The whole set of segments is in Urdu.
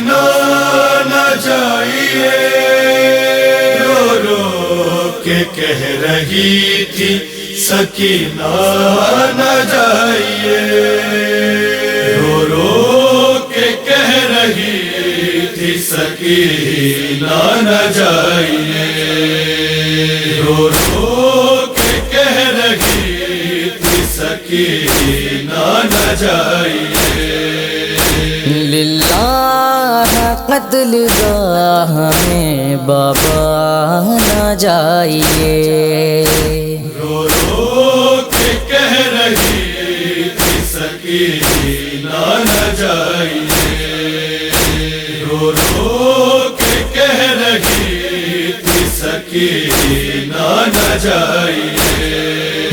سکینہ نہ جائیے، رو رو کے کہہ رہی تھی سکینہ نہ جائیے، رو رو کے کہہ رہی تھی سکینہ نہ جائیے، رو رو کے کہہ رہی تھی سکینہ نہ جائیے، للہ قتل گاہ میں بابا نہ جائیے، رو رو کے کہہ رہی تھی سکینہ نہ جائیے، رو رو کے کہہ رہی تھی سکینہ نہ جائیے،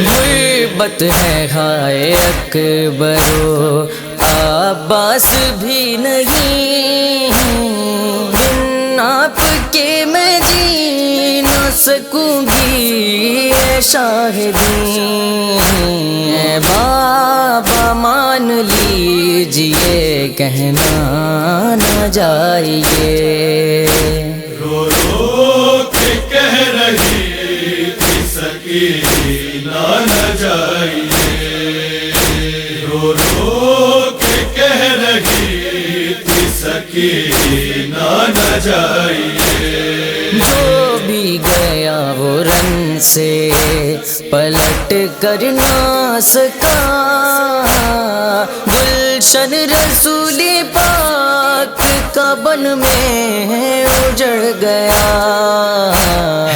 غربت ہے ہائے اکبرو عباس بھی نہیں، بن آپ کے میں جی نہ سکوں گی اے شاہدین، اے بابا مان لیجئے کہنا نہ جائیے، رو رو کے کہہ رہی تھی سکینہ نہ جائیے، رو رو کے کہہ رہی تھی سکینہ نہ جائیے، جو بھی گیا وہ رن سے پلٹ کر نہ سکا، گلشن رسول پاک کا بن میں اجڑ گیا،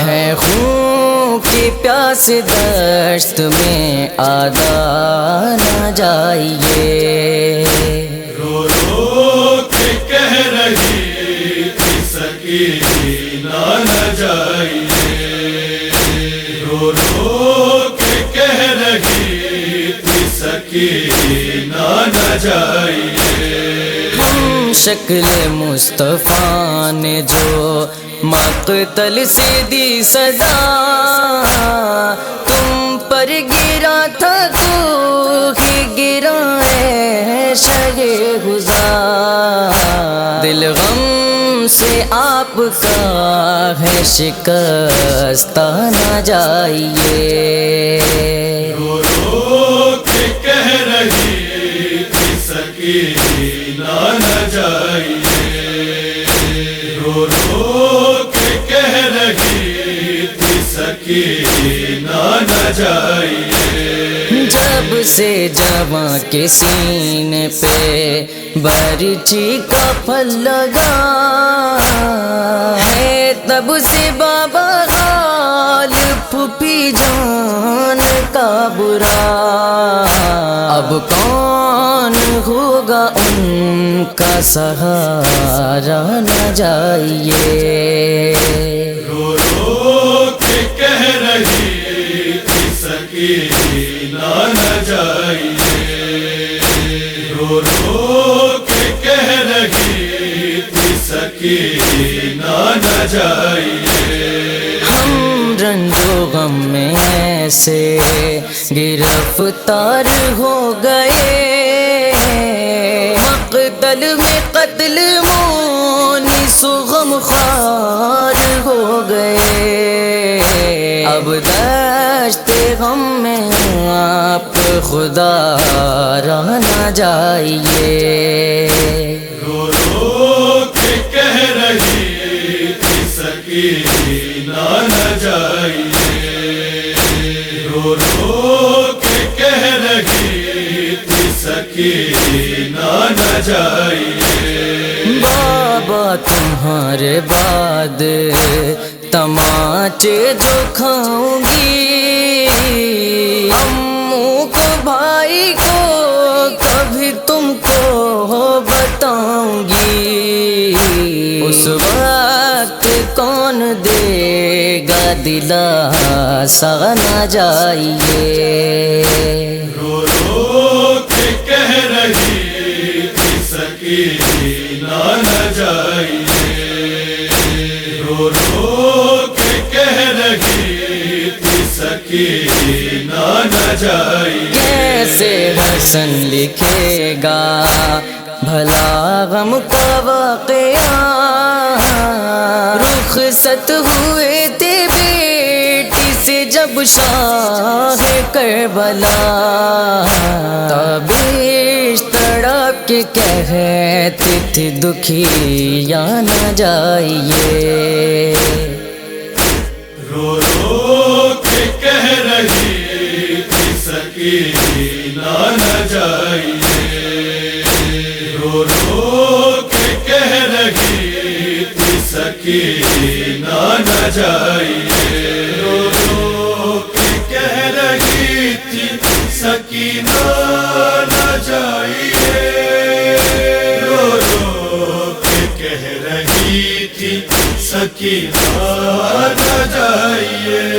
ہے خون کی پیاس دشت میں آدھا نہ جائیے، رو رو کے کہہ رہی تھی سکینہ نہ جائیے، رو رو کے کہہ رہی تھی سکینہ نہ جائیے، ہم شکل مصطفیٰ نے جو مقتل سے دی صدا، تم پر گرا تھا تو ہی گرا ہے شہ غزا، دل غم سے آپ کا ہے شکستہ نہ جائیے، رو رو کے کہہ رہی تھی سکینہ نہ جائیے، رو رو کے کہہ رہی تھی سکینہ نہ جائیے، جب سے جواں کے سینے پہ برچی کا پھل لگا ہے، تب سے بابا حال پھوپھی جان کا برا، اب کون ہوگا ان کا سہارا نہ جائیے، رو رو کے کہہ رہی تھی سکینہ نہ جائیے، رو رو کے کہہ رہی تھی سکینہ نہ جائیے، ہم رنج و غم میں ایسے گرفتار ہو گئے، مقتل میں قتل مونس و غم خوار ہو گئے، اب دشت غم میں آپ خدا رہ نہ جائیے، رو رو کے کہہ رہی تھی سکینہ نہ جائیے، رو رو کے کہہ رہی تھی سکینہ نہ جائیے، بابا تمہارے بعد تماچے جو کھاؤں گی، اموں کو بھائی کو کبھی تم کو بتاؤں گی، اس وقت کون دے گا دلاسا نہ جائیے، رو رو کے کہہ رہی تھی سکینہ نہ جائیے، رو رو کے کہہ رہی تھی سکینہ نہ جائیے، کیسے حسن لکھے گا بھلا غم کا واقعہ، رخصت ہوئے تھے بیٹی سے جب شاہ کربلا، تابش تڑپ کے کہتے تھے دکھی یا نہ جائیے، رو رو کے کہہ رہی تھی سکینہ نہ جائیے، رو رو کے کہہ رہی تھی سکینہ نہ جائیے، رو رو کے کہہ رہی تھی سکینہ نہ جائیے، رو رو کے کہہ رہی تھی سکینہ نہ جائیے۔